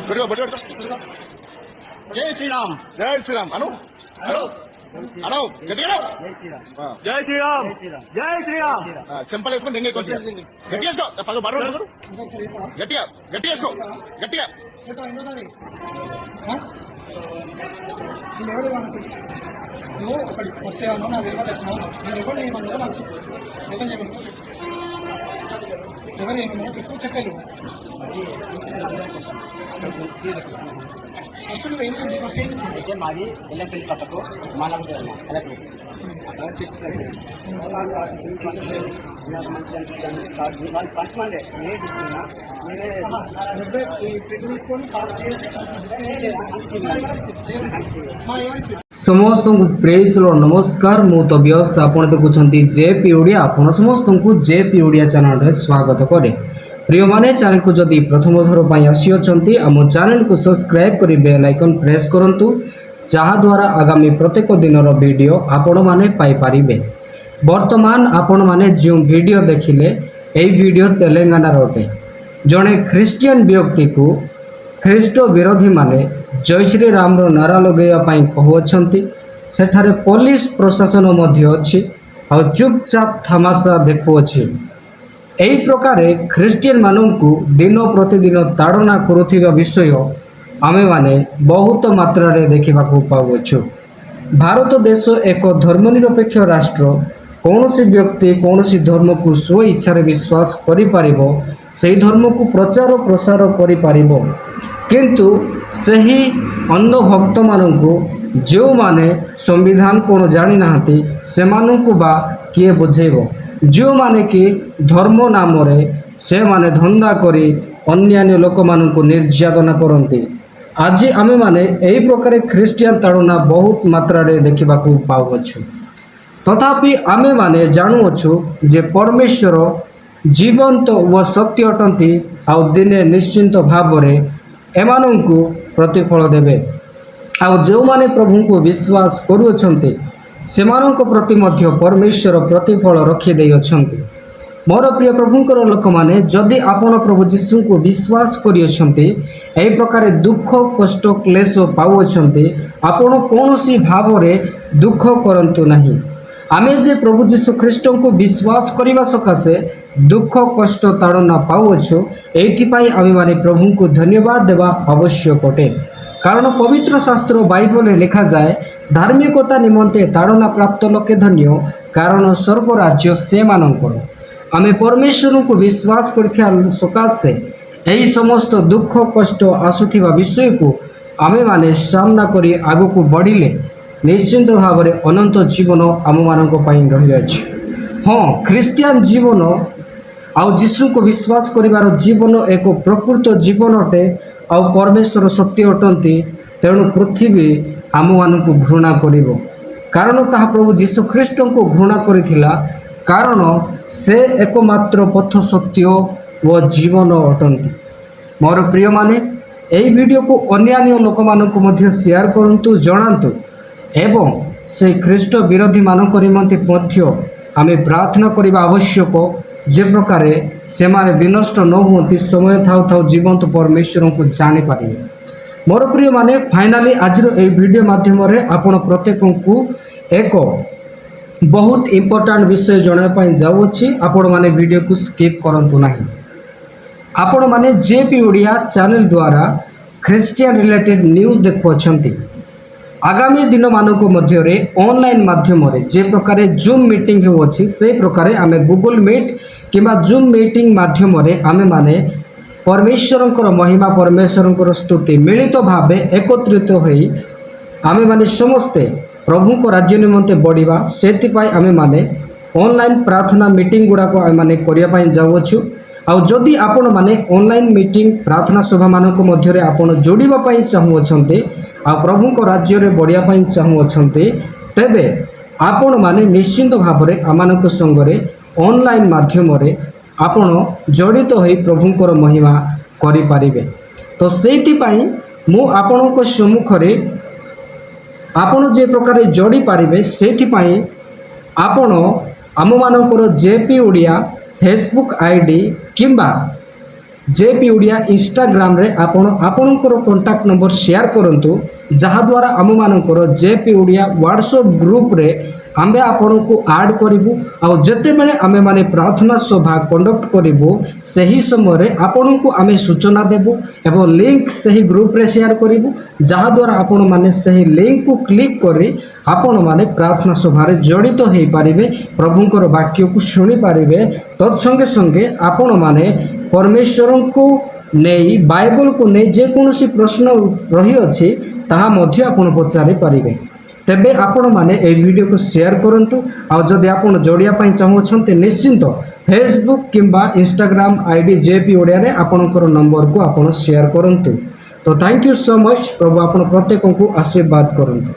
जय श्री राम अनु अनु अनु गट्टिगा जय श्री राम जय श्री राम चंपल वेसुकोनि दंगे कोंచెం గట్టిగా వేసుకో పగ బరువు గట్టిగా గట్టిగా వేసుకో గట్టిగా నువ్వు ఒకటి వస్తే అన్నా నాకు ఎవరు వచ్చినావు నేను ఎవరు ఏమన్నా నాకు ఎవరు ఏమన్నా చెప్పు చెప్పలేదు ఫస్ట్ నువ్వు ఏంటి ఫస్ట్ ఏంటి అయితే మాది ఎల్ఎంపీ పక్కకు మానవ ఎలక్ట్రిక్ పంచమండే నేనే తీసుకున్నా నువ్వే ప్రింట్ తీసుకొని పాస్ చేసి समस्त को प्रेज लो नमस्कार मु तबियस आपण देखुछंती जेपी ओडिया आपण समस्त को जेपी ओडिया चैनल रे स्वागत करे प्रिय माने चैनल को जदी प्रथम थर पई आसी अछंती हम चैनल को सब्सक्राइब करी बेल आइकन प्रेस करंतु जहा द्वारा आगामी प्रत्येक दिन रो वीडियो आपण माने पाई परिबे। वर्तमान आपण माने जो वीडियो देखिले एई वीडियो तेलंगाना रोटे जणे ख्रिस्टियन व्यक्ति को ख्रीष्ट विरोधी माने जय श्री राम रो नारा लगेया कहउछंती सेठारे पुलिस प्रशासन मध्य अछि आ चुपचाप थमासा देखुअछि। एही प्रकार ख्रिस्टियन माननकु दिन प्रतिदिन ताड़ना करुथिबा विषय आमे माने बहुत मात्रा रे देखिबाकू पाउछु। भारत देश एक धर्मनिरपेक्ष राष्ट्र कौनसी व्यक्ति कौनसी धर्म को स्व इच्छा विश्वास करि पारिबो सेही धर्म को प्रचार प्रसार करि पारिबो किंतु सही अंध भक्त मानू जो माने संविधान कौन जानी नाहंती से मानू बा किए बुझेब जो माने कि धर्म नाम रे से माने धंदा करी अन्यान्य लोक मानू निर्यातना करती। आज आमे माने एही प्रकार ख्रिस्टियन ताड़ना बहुत मात्रा रे देखिबाकू पाउछु। तथापि आमे माने जानुअछु जे परमेश्वर जीवंत व सत्य अटंती आ दिने निश्चिंत भाव रे एमानंकु प्रतिफल देवे आ जो माने प्रभु को विश्वास करुअछंती सेमानंक प्रति मध्य परमेश्वर प्रतिफल रखी देई अछंती। मोर प्रिय प्रभुंकर लोक माने जदि आपण प्रभु यीशु को विश्वास करियछंती एही प्रकार दुख कष्ट क्लेश पाउछंती आपण कोनोसी भाव रे दुख करंतु नहीं। आमे जे प्रभु यीशु ख्रीष्ट को विश्वास करने सकाशे दुख कष्ट ताड़ना पाउछु एथिपाई आमे माने प्रभु को धन्यवाद देवा आवश्यक अटे। कारण पवित्र शास्त्र बाइबल लिखा जाए धार्मिकता निमंते ताड़ना प्राप्त लोके धन्य कारण स्वर्ग राज्य से मानकर। आमे परमेश्वर को विश्वास करथिया सकाशे एही समस्त दुख कष्ट आसुथिबा विषय को आमे माने सामना करी आगु को बढ़िले निश्चिंत भाव में अनंत जीवन आम मान रही अछि। हाँ ख्रिस्टियन जीवन आउ यीशु को विश्वास करिवार जीवन एक प्रकृत जीवन अटे आउ परमेश्वर सत्य अटंती तेणु पृथ्वी आम मान घृणा करिवो कारण ताहा प्रभु यीशु ख्रीष्ट को घृणा करिथिला कारण से एकमात्र पथ सत्य व जीवन अटंती। मोर प्रिय माने एही वीडियो को अन्य लोक मानकु मध्य शेयर करंतु जणांतु एवं से ख्रीष्ट विरोधी मानक निमंते मध्य आमे प्रार्थना करबा आवश्यक जे प्रकार से माने विनष्ट न होती समय थाउ थाउ जीवंत परमेश्वर को जानी पारे। मोर प्रिय माने फाइनाली आज ए वीडियो माध्यम रे आपण प्रत्येक को एक बहुत इंपोर्टेंट विषय जणाय पई जाउछि आपण माने वीडियो को स्किप करंतु नाही। आपण माने जेपी ओडिया चैनल द्वारा ख्रिस्टियन रिलेटेड न्यूज़ देखुछंती आगामी दिन मानक मध्य ऑनलाइन माध्यम जे प्रकार जूम मीटिंग होछि से प्रकार आमे गूगल मीट किंबा जूम मीटिंग माध्यम आमे माने परमेश्वरंकर महिमा परमेश्वरंकर स्तुति मिलित भाव एकत्रित होई आमे माने समस्ते प्रभु को राज्य निमंते बढ़िबा सेतिपाई आमे माने ऑनलाइन प्रार्थना मीटिंग गुडा को आमे माने करिया पई जाउछु। आउ जदि आपण माने ऑनलाइन मीटिंग प्रार्थना सभा मानक मध्य आपण जोड़िबा पई चाहुछंते आ प्रभु को राज्य रे बढ़िया पई चाहुछंते तेबे आपण माने निश्चिंत भाव रे आमानक संगरे ऑनलाइन माध्यम रे आपण जड़ित होई प्रभु को महिमा करि पारिबे। तो सेति पई मु आपणक सम्मुख रे आपण जे प्रकार जोड़ी पारिबे सेति पई आपण आम मानकर जेपी ओडिया फेसबुक आईडी किंबा जेपी ओडिया इंस्टाग्राम रे आपणकर कांटेक्ट नंबर शेयर करंतु जहाद्वारा आम मानकर जेपी ओडिया व्हाट्सएप ग्रुप रे आमे आपण को ऐड करिवु आ जते बेले आमे माने प्रार्थना सभा कंडक्ट करिवु सही समय आपण को आमे सूचना देबु एवं लिंक सही ग्रुप रे शेयर करिवु जहाद्वारा आपण माने सही लिंक को क्लिक करी आपण माने प्रार्थना सभा रे जड़ित हो पारिबे प्रभुंकर वाक्य को सुनी पारिबे तत्संगे संगे आपण माने परमेश्वर को नहीं बाइबल को नहीं जेकोसी प्रश्न रही अछि ताहा मध्य आपण पचारि पारिबे तेबे आपण माने ए वीडियो को शेयर करंतु आ जदि आपण जोड़िया पई चाहउछन्ते निश्चिंत फेसबुक किंबा इंस्टाग्राम आईडी जेपी ओडिया रे आपणकर नंबर को आपण शेयर करंतु तो थैंक यू सो मच प्रभु आपण प्रत्येक को आशीर्वाद करंतु।